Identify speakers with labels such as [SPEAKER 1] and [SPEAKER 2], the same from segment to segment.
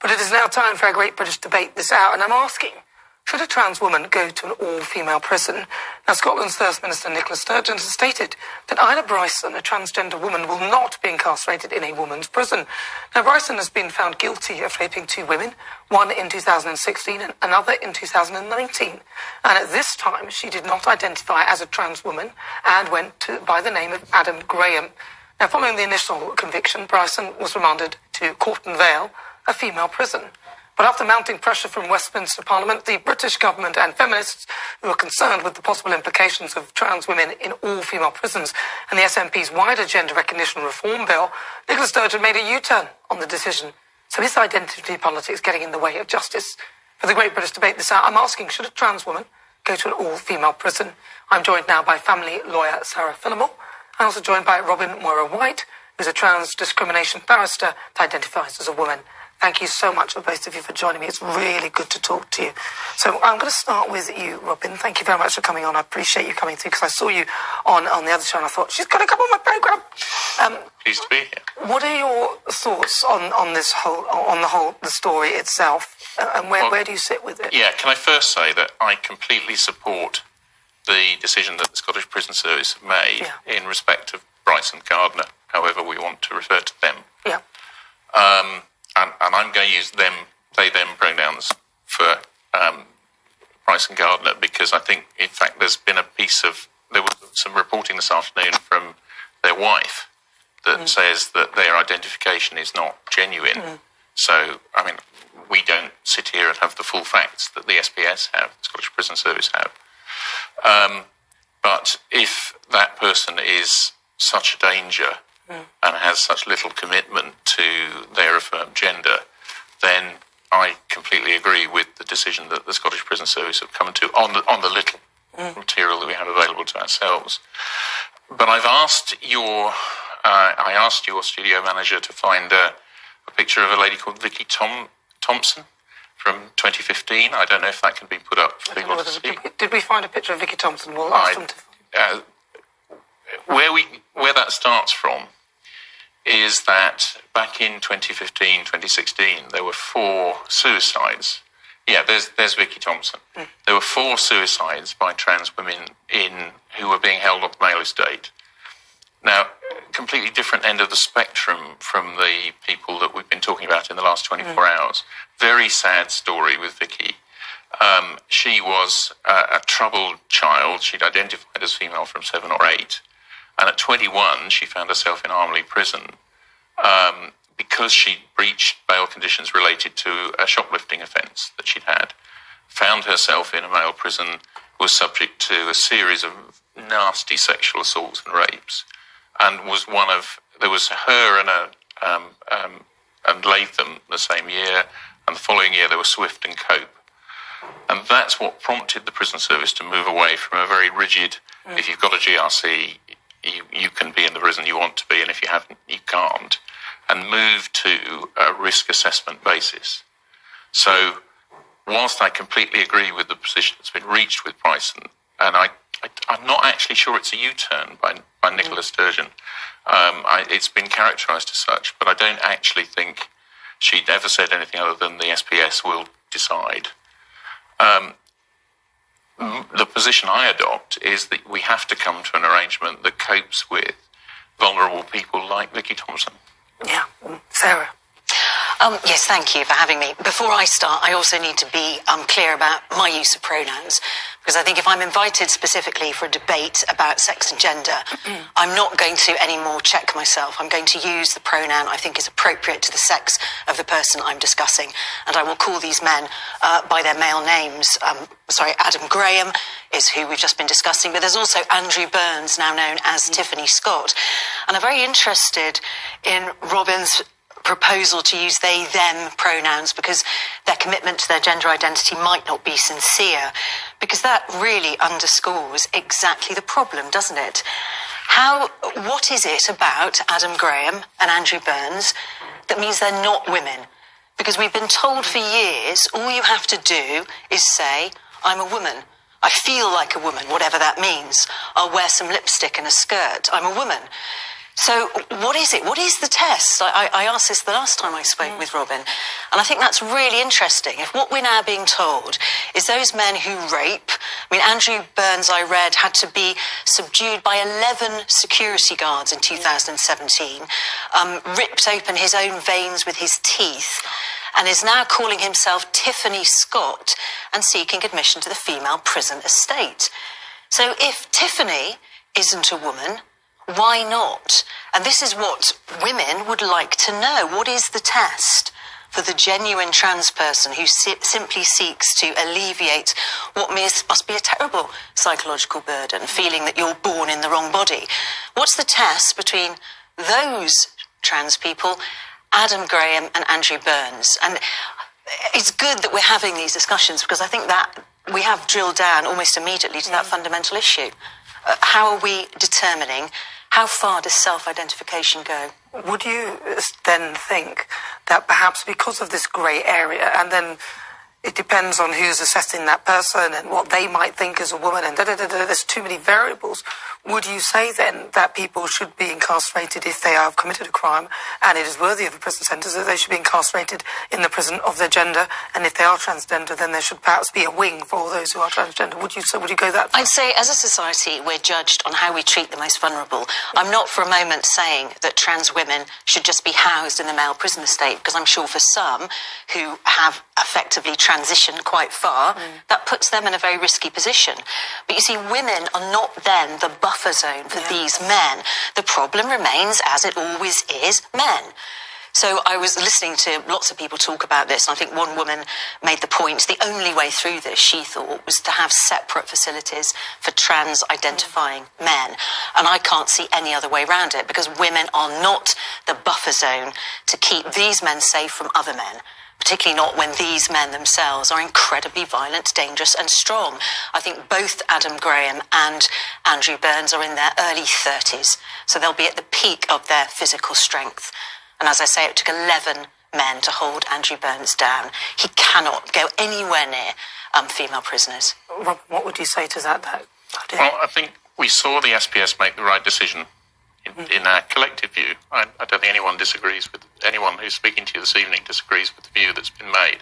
[SPEAKER 1] But it is now time for our great British debate this hour, and I'm asking, should a trans woman go to an all-female prison? Now, Scotland's First Minister Nicola Sturgeon has stated that Ina Bryson, a transgender woman, will not be incarcerated in a woman's prison. Now, Bryson has been found guilty of raping 2 women, one in 2016 and another in 2019. And at this time, she did not identify as a trans woman and went by the name of Adam Graham. Now, following the initial conviction, Bryson was remanded to Corton Vale, a female prison. But after mounting pressure from Westminster Parliament, the British government and feminists who are concerned with the possible implications of trans women in all female prisons and the SNP's wider gender recognition reform bill, Nicola Sturgeon made a U-turn on the decision. So is identity politics getting in the way of justice? For the great British debate this hour, I'm asking, should a trans woman go to an all-female prison? I'm joined now by family lawyer Sarah Phillimore, and also joined by Robin Moira-White, who's a trans discrimination barrister that identifies as a woman. Thank you so much, both of you, for joining me. It's really good to talk to you. So I'm going to start with you, Robin. Thank you very much for coming on. I appreciate you coming through, because I saw you on the other show and I thought, she's got to come on my programme.
[SPEAKER 2] Pleased to be here.
[SPEAKER 1] What are your thoughts on the story itself, and where do you sit with it?
[SPEAKER 2] Yeah, can I first say that I completely support the decision that the Scottish Prison Service have made in respect of Bryson Gardner, however we want to refer to them.
[SPEAKER 1] Yeah.
[SPEAKER 2] And I'm going to use them, they, them pronouns for Bryson Gardner, because I think, in fact, there was some reporting this afternoon from their wife that says that their identification is not genuine. So, I mean, we don't sit here and have the full facts that the SPS have, the Scottish Prison Service have. But if that person is such a danger and has such little commitment to their affirmed gender, then I completely agree with the decision that the Scottish Prison Service have come to on the little material that we have available to ourselves. But I asked your studio manager to find a picture of a lady called Vicky Thompson from 2015. I don't know if that can be put up for people to see.
[SPEAKER 1] Did we find a picture of Vicky Thompson? We'll ask them to.
[SPEAKER 2] Where that starts from is that back in 2015, 2016, there were 4 suicides. Yeah, there's Vicky Thompson. There were 4 suicides by trans women who were being held off male estate. Now, completely different end of the spectrum from the people that we've been talking about in the last 24 hours. Very sad story with Vicky. She was a troubled child. She'd identified as female from 7 or 8. And at 21, she found herself in Armley Prison because she'd breached bail conditions related to a shoplifting offence that she'd had. Found herself in a male prison, was subject to a series of nasty sexual assaults and rapes, and there was her and Latham the same year, and the following year there were Swift and Cope. And that's what prompted the prison service to move away from a very rigid, if you've got a GRC, you can be in the prison you want to be, and if you haven't, you can't, and move to a risk assessment basis. So, whilst I completely agree with the position that's been reached with Bryson, and I'm not actually sure it's a U-turn by Nicola Sturgeon. It's been characterised as such, but I don't actually think she'd ever said anything other than the SPS will decide. The position I adopt is that we have to come to an arrangement that copes with vulnerable people like Vicky Thompson.
[SPEAKER 1] Yeah. Sarah?
[SPEAKER 3] Yes, thank you for having me. Before I start, I also need to be clear about my use of pronouns, because I think if I'm invited specifically for a debate about sex and gender, I'm not going to anymore check myself. I'm going to use the pronoun I think is appropriate to the sex of the person I'm discussing, and I will call these men by their male names. Adam Graham is who we've just been discussing, but there's also Andrew Burns, now known as Tiffany Scott. And I'm very interested in Robin's proposal to use they, them pronouns, because their commitment to their gender identity might not be sincere, because that really underscores exactly the problem, doesn't it? What is it about Adam Graham and Andrew Burns that means they're not women? Because we've been told for years, all you have to do is say, I'm a woman. I feel like a woman, whatever that means. I'll wear some lipstick and a skirt. I'm a woman. So what is it? What is the test? I asked this the last time I spoke with Robin, and I think that's really interesting. If what we're now being told is those men who rape, I mean, Andrew Burns, I read, had to be subdued by 11 security guards in 2017, ripped open his own veins with his teeth, and is now calling himself Tiffany Scott and seeking admission to the female prison estate. So if Tiffany isn't a woman, why not? And this is what women would like to know. What is the test for the genuine trans person who simply seeks to alleviate what must be a terrible psychological burden, feeling that you're born in the wrong body? What's the test between those trans people, Adam Graham and Andrew Burns? And it's good that we're having these discussions, because I think that we have drilled down almost immediately to that fundamental issue. How are we determining how far does self-identification go?
[SPEAKER 1] Would you then think that perhaps because of this grey area, and then it depends on who's assessing that person and what they might think as a woman, and there's too many variables, would you say then that people should be incarcerated if they have committed a crime and it is worthy of a prison sentence, that they should be incarcerated in the prison of their gender, and if they are transgender then there should perhaps be a wing for all those who are transgender? Would you go that far?
[SPEAKER 3] I'd say as a society we're judged on how we treat the most vulnerable. I'm not for a moment saying that trans women should just be housed in the male prison estate, because I'm sure for some who have effectively transitioned quite far, that puts them in a very risky position. But you see, women are not then the buffer zone for these men. The problem remains, as it always is, men. So I was listening to lots of people talk about this, and I think one woman made the point the only way through this, she thought, was to have separate facilities for trans-identifying men. And I can't see any other way around it, because women are not the buffer zone to keep these men safe from other men, particularly not when these men themselves are incredibly violent, dangerous and strong. I think both Adam Graham and Andrew Burns are in their early 30s, so they'll be at the peak of their physical strength. And as I say, it took 11 men to hold Andrew Burns down. He cannot go anywhere near female prisoners.
[SPEAKER 1] Rob, what would you say to that idea?
[SPEAKER 2] Well, I think we saw the SPS make the right decision in our collective view. I don't think anyone disagrees with, anyone who's speaking to you this evening disagrees with the view that's been made.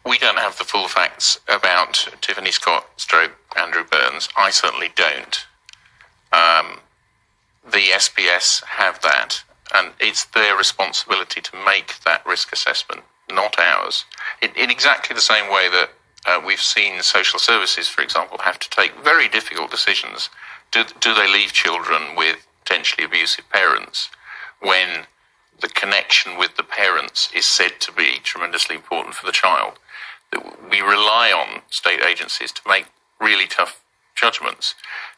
[SPEAKER 2] We don't have the full facts about Tiffany Scott / Andrew Burns. I certainly don't. The SPS have that, and it's their responsibility to make that risk assessment, not ours. In exactly the same way that we've seen social services, for example, have to take very difficult decisions. Do they leave children with potentially abusive parents when the connection with the parents is said to be tremendously important for the child? We rely on state agencies to make really tough judgments.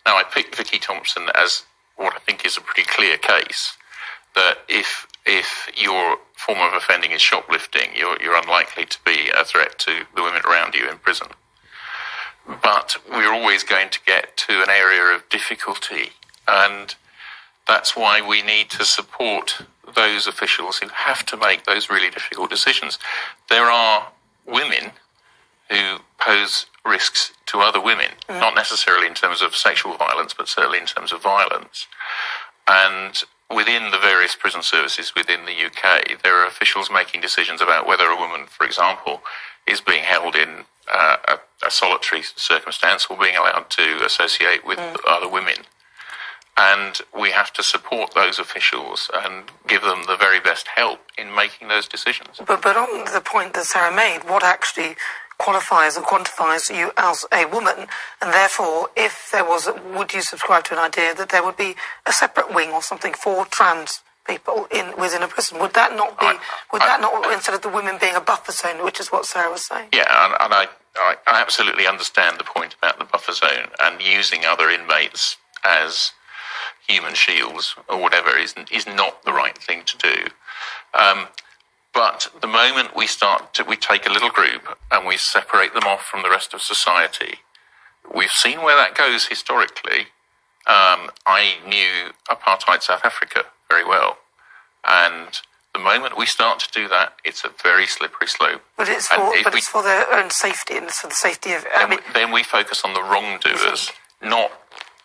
[SPEAKER 2] Now, I picked Vicky Thompson as what I think is a pretty clear case, that if your form of offending is shoplifting, you're unlikely to be a threat to the women around you in prison. But we're always going to get to an area of difficulty, and that's why we need to support those officials who have to make those really difficult decisions. There are women who pose risks to other women, not necessarily in terms of sexual violence, but certainly in terms of violence. And within the various prison services within the UK, there are officials making decisions about whether a woman, for example, is being held in a solitary circumstance or being allowed to associate with other women. And we have to support those officials and give them the very best help in making those decisions.
[SPEAKER 1] But on the point that Sarah made, what actually qualifies or quantifies you as a woman? And therefore, if there was, would you subscribe to an idea that there would be a separate wing or something for trans people within a prison? Would that not be, instead of the women being a buffer zone, which is what Sarah was saying?
[SPEAKER 2] Yeah, and I absolutely understand the point about the buffer zone, and using other inmates as human shields or whatever is not the right thing to do. But the moment we take a little group and we separate them off from the rest of society, we've seen where that goes historically. I knew apartheid South Africa very well, and the moment we start to do that, it's a very slippery slope.
[SPEAKER 1] But it's for their own safety, and for the safety of.
[SPEAKER 2] Then we focus on the wrongdoers, not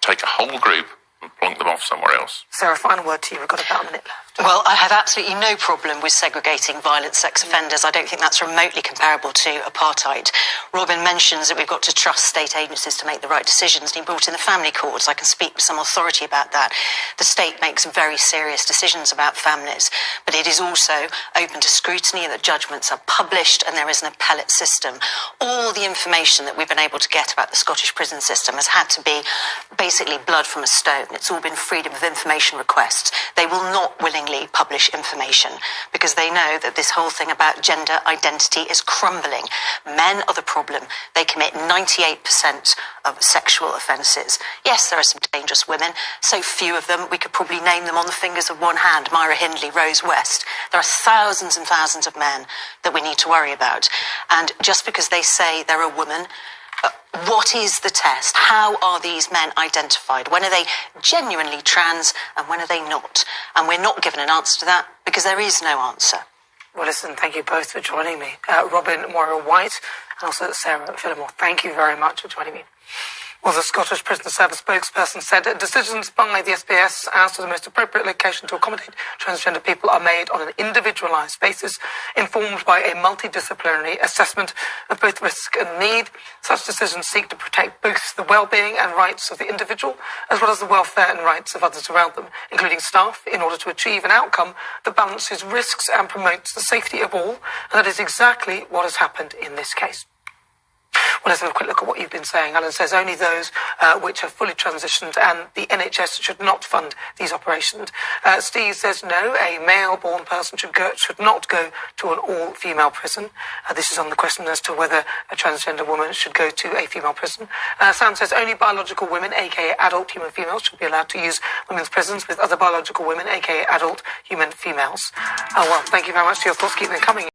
[SPEAKER 2] take a whole group and plonk them off somewhere else.
[SPEAKER 1] Sarah, final word to you. We've got about a minute left.
[SPEAKER 3] Well, I have absolutely no problem with segregating violent sex offenders. I don't think that's remotely comparable to apartheid. Robin mentions that we've got to trust state agencies to make the right decisions, and he brought in the family courts. I can speak with some authority about that. The state makes very serious decisions about families, but it is also open to scrutiny, and the judgments are published, and there is an appellate system. All the information that we've been able to get about the Scottish prison system has had to be basically blood from a stone. It's all been freedom of information requests. They will not willingly publish information because they know that this whole thing about gender identity is crumbling. Men are the problem. They commit 98% of sexual offences. Yes, there are some dangerous women, so few of them, we could probably name them on the fingers of one hand. Myra Hindley, Rose West. There are thousands and thousands of men that we need to worry about. And just because they say they're a woman, what is the test? How are these men identified? When are they genuinely trans and when are they not? And we're not given an answer to that because there is no answer.
[SPEAKER 1] Well, listen, thank you both for joining me. Robin Moira-White and also Sarah Phillimore, thank you very much for joining me. Well, the Scottish Prison Service spokesperson said decisions by the SPS as to the most appropriate location to accommodate transgender people are made on an individualised basis, informed by a multidisciplinary assessment of both risk and need. Such decisions seek to protect both the well-being and rights of the individual, as well as the welfare and rights of others around them, including staff, in order to achieve an outcome that balances risks and promotes the safety of all. And that is exactly what has happened in this case. Well, let's have a quick look at what you've been saying. Alan says only those which have fully transitioned and the NHS should not fund these operations. Steve says no, a male-born person should not go to an all-female prison. This is on the question as to whether a transgender woman should go to a female prison. Sam says only biological women, aka adult human females, should be allowed to use women's prisons with other biological women, aka adult human females. Well, thank you very much for your thoughts. Keep them coming.